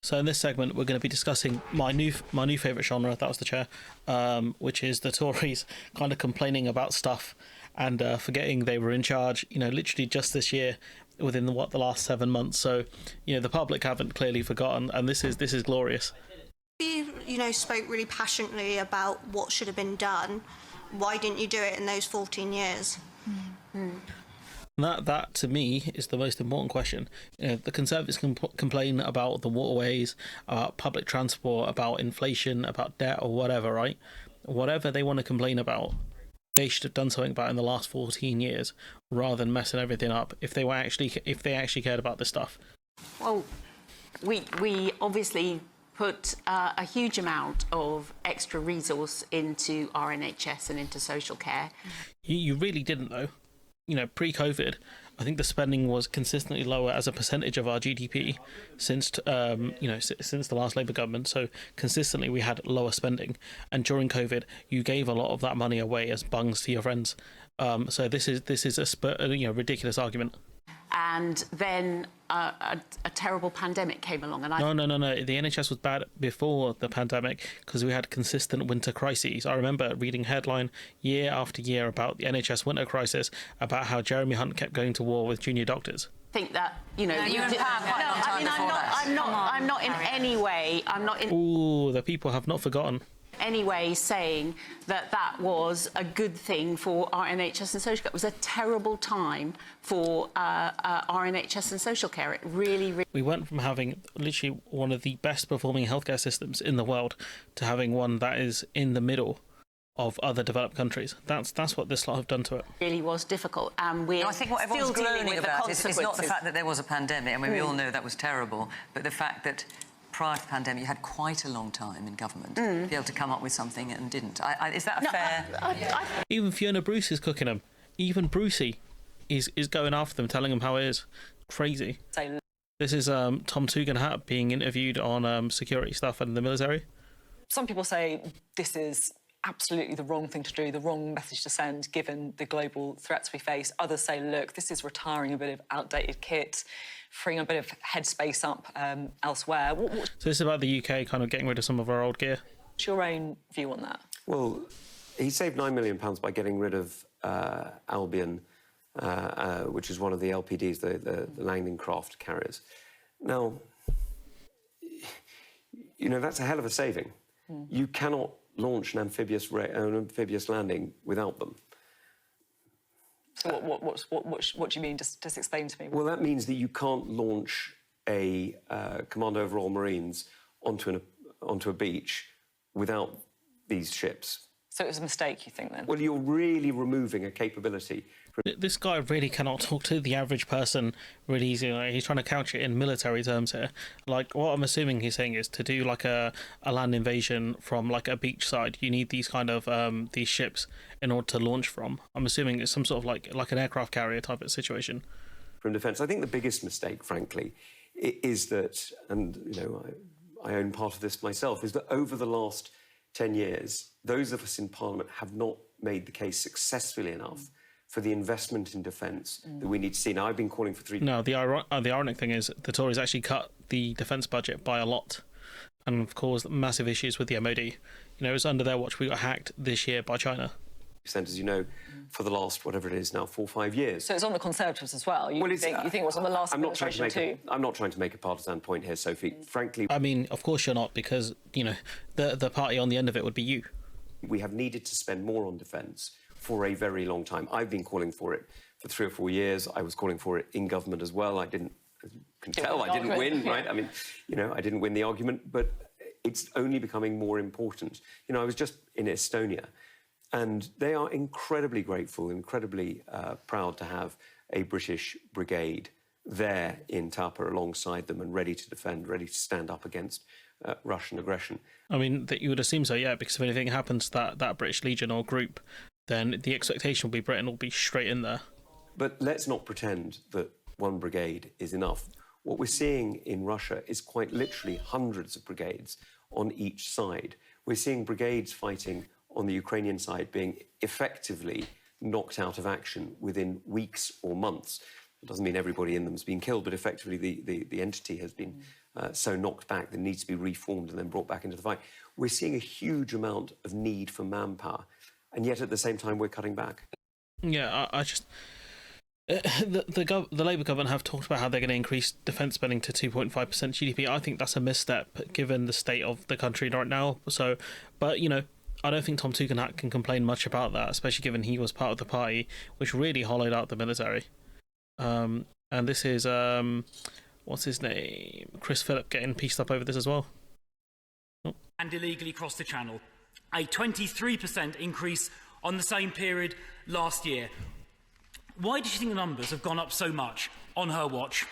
So in this segment, we're going to be discussing my new favourite genre, that was the chair, which is the Tories kind of complaining about stuff and forgetting they were in charge, literally just this year, within the last 7 months. So, the public haven't clearly forgotten, and this is glorious. You spoke really passionately about what should have been done. Why didn't you do it in those 14 years? That to me is the most important question. The Conservatives can complain about the waterways, about public transport, about inflation, about debt, or whatever, right? Whatever they want to complain about, they should have done something about in the last 14 years, rather than messing everything up. If they actually cared about this stuff. Well, we obviously put a huge amount of extra resource into our NHS and into social care. You really didn't, though. Pre-COVID, I think the spending was consistently lower as a percentage of our GDP since the last Labour government. So consistently we had lower spending, and during COVID you gave a lot of that money away as bungs to your friends. So this is a ridiculous argument. And then a terrible pandemic came along. And No. The NHS was bad before the pandemic because we had consistent winter crises. I remember reading headline year after year about the NHS winter crisis, about how Jeremy Hunt kept going to war with junior doctors. Think that I'm not in any way. Ooh, the people have not forgotten. Anyway, saying that was a good thing for our NHS and social care. It was a terrible time for our NHS and social care. It really... We went from having literally one of the best performing healthcare systems in the world to having one that is in the middle of other developed countries. That's what this lot have done to it. It really was difficult, and we're I think what everyone's still dealing groaning with the about consequences. is not the fact that there was a pandemic, and we all know that was terrible, but the fact that prior to the pandemic, you had quite a long time in government to be able to come up with something and didn't. Is that a fair... Even Fiona Bruce is cooking them. Even Brucey is going after them, telling them how it is. Crazy. This is Tom Tugendhat being interviewed on security stuff and the military. Some people say this is absolutely the wrong thing to do, the wrong message to send, given the global threats we face. Others say, look, this is retiring a bit of outdated kit, freeing a bit of headspace up elsewhere. So this is about the UK kind of getting rid of some of our old gear. What's your own view on that? Well, he saved £9 million by getting rid of Albion, which is one of the LPDs, the Langdon Craft carriers. Now, that's a hell of a saving. You cannot launch an amphibious landing without them. So what do you mean? Just explain to me. Well, that means that you can't launch a Commando of Royal Marines onto a beach without these ships. So it was a mistake, you think, then? Well, you're really removing a capability. This guy really cannot talk to the average person really easily. He's trying to couch it in military terms here. Like, what I'm assuming he's saying is to do like a land invasion from like a beach side, you need these kind of these ships in order to launch from. I'm assuming it's some sort of like an aircraft carrier type of situation. From defence, I think the biggest mistake, frankly, is that, and I own part of this myself, is that over the last 10 years, those of us in Parliament have not made the case successfully enough for the investment in defence that we need to see. Now, I've been calling for three... No, the ironic thing is the Tories actually cut the defence budget by a lot and have caused massive issues with the MOD. It was under their watch we got hacked this year by China. As you know, for the last, whatever it is now, 4 or 5 years. So it's on the Conservatives as well? You think it was on the last administration too? I'm not trying to make a partisan point here, Sophie. Frankly... I mean, of course you're not, because, the party on the end of it would be you. We have needed to spend more on defence for a very long time. I've been calling for it for 3 or 4 years. I was calling for it in government as well. I didn't win, right? I mean, I didn't win the argument, but it's only becoming more important. I was just in Estonia, and they are incredibly grateful, incredibly proud to have a British brigade there in Tapa alongside them and ready to defend, ready to stand up against Russian aggression. I mean, that you would assume so, yeah, because if anything happens to that British Legion or group, then the expectation will be Britain will be straight in there. But let's not pretend that one brigade is enough. What we're seeing in Russia is quite literally hundreds of brigades on each side. We're seeing brigades fighting on the Ukrainian side being effectively knocked out of action within weeks or months. It doesn't mean everybody in them has been killed, but effectively the entity has been so knocked back that needs to be reformed and then brought back into the fight. We're seeing a huge amount of need for manpower, and yet at the same time we're cutting back. Yeah, I just the Labour government have talked about how they're going to increase defence spending to 2.5% GDP. I think that's a misstep given the state of the country right now. So, but I don't think Tom Tugendhat can complain much about that, especially given he was part of the party which really hollowed out the military. And this is what's his name, Chris Phillip, getting pieced up over this as well. And illegally crossed the channel, a 23% increase on the same period last year. Why do you think the numbers have gone up so much on her watch?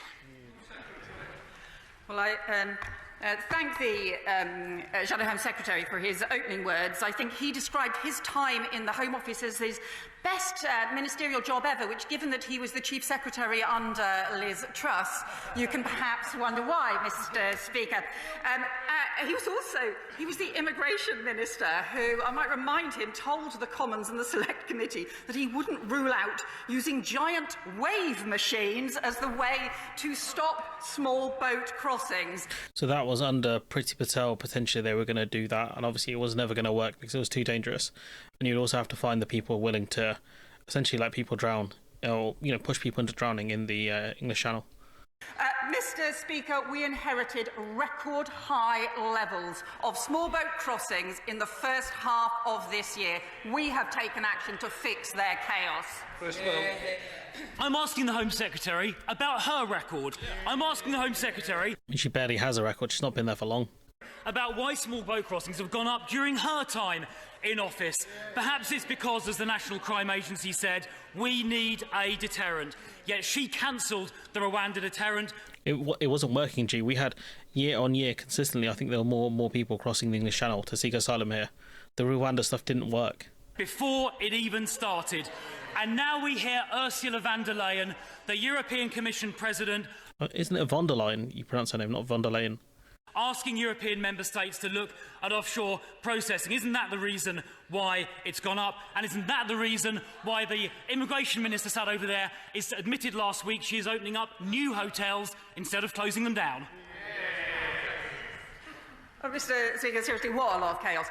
Well, I thank the Shadow Home Secretary for his opening words. I think he described his time in the Home Office as his best ministerial job ever, which, given that he was the Chief Secretary under Liz Truss, you can perhaps wonder why, Mr. Speaker. He was the Immigration Minister who, I might remind him, told the Commons and the Select Committee that he wouldn't rule out using giant wave machines as the way to stop small boat crossings. So that was under Priti Patel. Potentially they were going to do that, and obviously it was never going to work because it was too dangerous. And you'd also have to find the people willing to essentially let people drown, or push people into drowning in the English Channel. Mr. Speaker, we inherited record high levels of small boat crossings in the first half of this year. We have taken action to fix their chaos. First of all, I'm asking the Home Secretary about her record. I'm asking the Home Secretary... She barely has a record. She's not been there for long. ...about why small boat crossings have gone up during her time in office. Perhaps it's because, as the National Crime Agency said, we need a deterrent. Yet she cancelled the Rwanda deterrent. It wasn't working, G. We had year on year consistently, I think there were more people crossing the English Channel to seek asylum here. The Rwanda stuff didn't work. Before it even started. And now we hear Ursula von der Leyen, the European Commission President... Isn't it von der Leyen? You pronounce her name, not von der Leyen. Asking European member states to look at offshore processing. Isn't that the reason why it's gone up? And isn't that the reason why the immigration minister sat over there is admitted last week she is opening up new hotels instead of closing them down? Oh, Mr. Speaker, seriously, what a lot of chaos.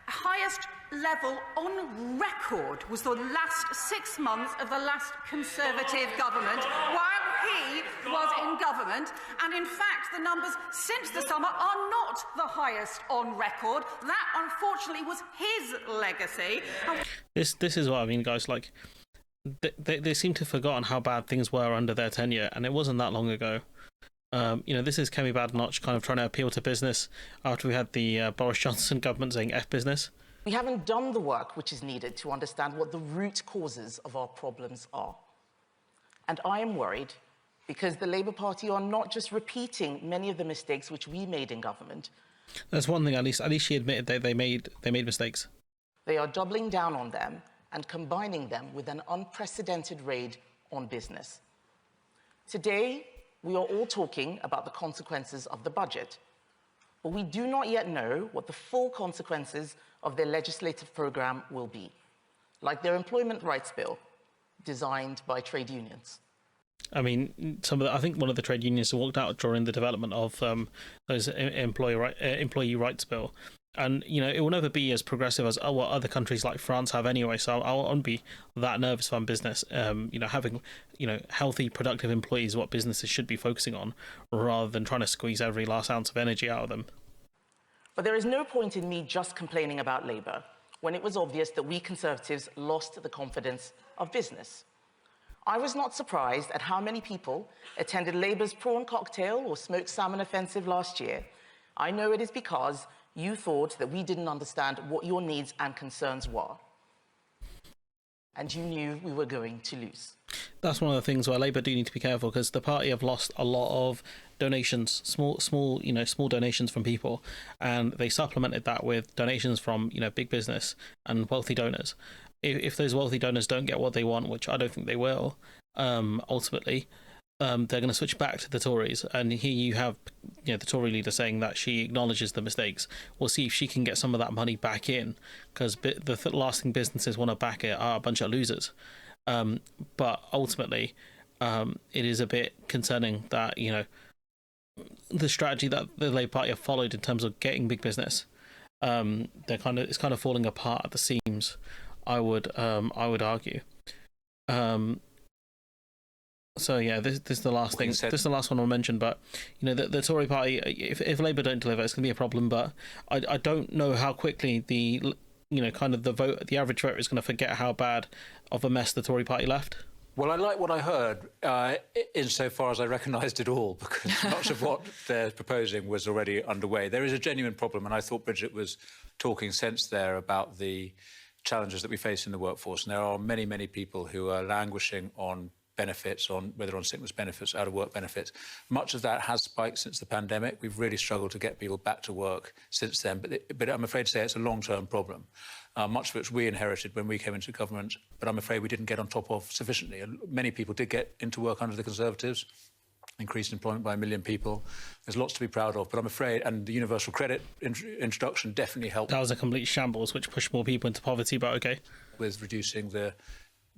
Highest level on record was the last 6 months of the last Conservative government while he was in government, and in fact the numbers since the summer are not the highest on record. That unfortunately was his legacy. This is what I mean, guys. Like they seem to have forgotten how bad things were under their tenure, and it wasn't that long ago. This is Kemi Badenoch kind of trying to appeal to business after we had the Boris Johnson government saying F business. We haven't done the work which is needed to understand what the root causes of our problems are. And I am worried because the Labour Party are not just repeating many of the mistakes which we made in government. That's one thing, at least she admitted that they made mistakes. They are doubling down on them and combining them with an unprecedented raid on business. Today, we are all talking about the consequences of the budget, but we do not yet know what the full consequences of their legislative programme will be, like their employment rights bill, designed by trade unions. I mean, I think one of the trade unions walked out during the development of those employee rights bill, and it will never be as progressive as what other countries like France have anyway. So I won't be that nervous if I'm business. Having healthy, productive employees, what businesses should be focusing on, rather than trying to squeeze every last ounce of energy out of them. But there is no point in me just complaining about Labour when it was obvious that we Conservatives lost the confidence of business. I was not surprised at how many people attended Labour's prawn cocktail or smoked salmon offensive last year. I know it is because you thought that we didn't understand what your needs and concerns were. And you knew we were going to lose. That's one of the things where Labour do need to be careful, because the party have lost a lot of donations, small donations from people, and they supplemented that with donations from big business and wealthy donors. If those wealthy donors don't get what they want, which I don't think they will, ultimately, they're going to switch back to the Tories. And here you have the Tory leader saying that she acknowledges the mistakes. We'll see if she can get some of that money back in, because the last thing businesses want to back it are a bunch of losers. But ultimately, it is a bit concerning that the strategy that the Labour Party have followed in terms of getting big business, it's kind of falling apart at the seams. I would argue. So yeah, this is the last thing. This is the last one I'll mention. But the Tory Party, if Labour don't deliver, it's going to be a problem. But I don't know how quickly the average voter is going to forget how bad of a mess the Tory Party left. Well, I like what I heard, insofar as I recognised it all, because much of what they're proposing was already underway. There is a genuine problem, and I thought Bridget was talking sense there about the challenges that we face in the workforce. And there are many, many people who are languishing on benefits, whether on sickness benefits, out of work benefits. Much of that has spiked since the pandemic. We've really struggled to get people back to work since then. But I'm afraid to say it's a long-term problem. Much of which we inherited when we came into government, but I'm afraid we didn't get on top of sufficiently. And many people did get into work under the Conservatives, increased employment by 1 million people. There's lots to be proud of, but I'm afraid, and the universal credit introduction definitely helped. That was a complete shambles, which pushed more people into poverty, but okay. With reducing the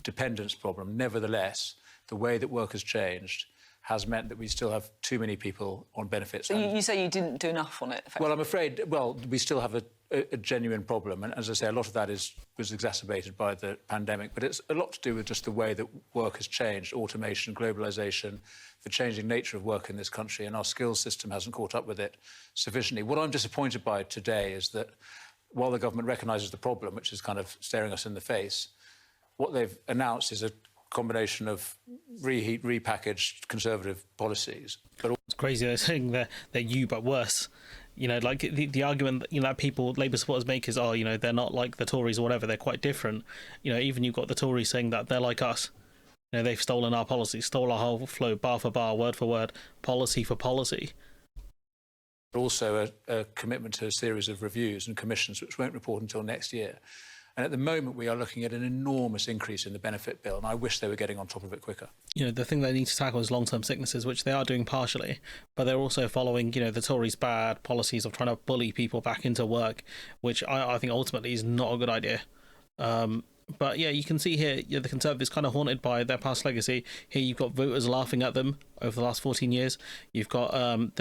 dependence problem. Nevertheless, the way that work has changed has meant that we still have too many people on benefits. So you say you didn't do enough on it, effectively? Well, I'm afraid, we still have a genuine problem. And as I say, a lot of that was exacerbated by the pandemic. But it's a lot to do with just the way that work has changed, automation, globalisation, the changing nature of work in this country, and our skills system hasn't caught up with it sufficiently. What I'm disappointed by today is that while the government recognises the problem, which is kind of staring us in the face, what they've announced is a combination of repackaged Conservative policies. But it's crazy they're saying they're you but worse. Like the argument that people, Labour supporters make is, they're not like the Tories or whatever, they're quite different. Even you've got the Tories saying that they're like us. They've stolen our policy, stole our whole flow, bar for bar, word for word, policy for policy. Also a commitment to a series of reviews and commissions which won't report until next year. And at the moment, we are looking at an enormous increase in the benefit bill, and I wish they were getting on top of it quicker. The thing they need to tackle is long-term sicknesses, which they are doing partially, but they're also following, the Tories' bad policies of trying to bully people back into work, which I think ultimately is not a good idea. But yeah, you can see here, the Conservatives kind of haunted by their past legacy. Here you've got voters laughing at them over the last 14 years. You've got one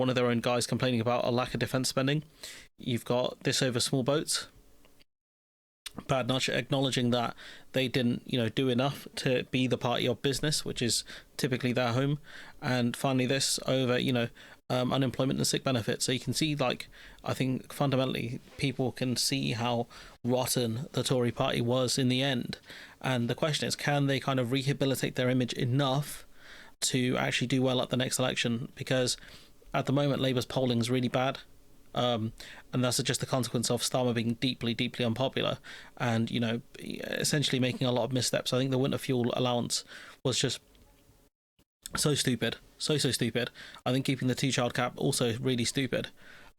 of their own guys complaining about a lack of defence spending. You've got this over small boats. Bad not acknowledging that they didn't, do enough to be the party of business, which is typically their home. And finally this over, unemployment and sick benefits. So you can see, I think fundamentally people can see how rotten the Tory party was in the end. And the question is, can they kind of rehabilitate their image enough to actually do well at the next election? Because at the moment, Labour's polling is really bad. And that's just the consequence of Starmer being deeply, deeply unpopular and, essentially making a lot of missteps. I think the winter fuel allowance was just so stupid. So stupid. I think keeping the 2-child cap also really stupid.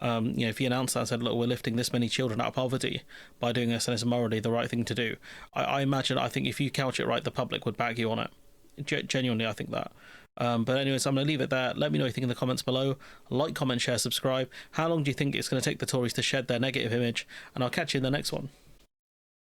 If he announced that and said, look, we're lifting this many children out of poverty by doing this and it's morally the right thing to do. I think if you couch it right, the public would back you on it. Genuinely, I think that. But anyways, I'm going to leave it there. Let me know what you think in the comments below. Like, comment, share, subscribe. How long do you think it's going to take the Tories to shed their negative image? And I'll catch you in the next one.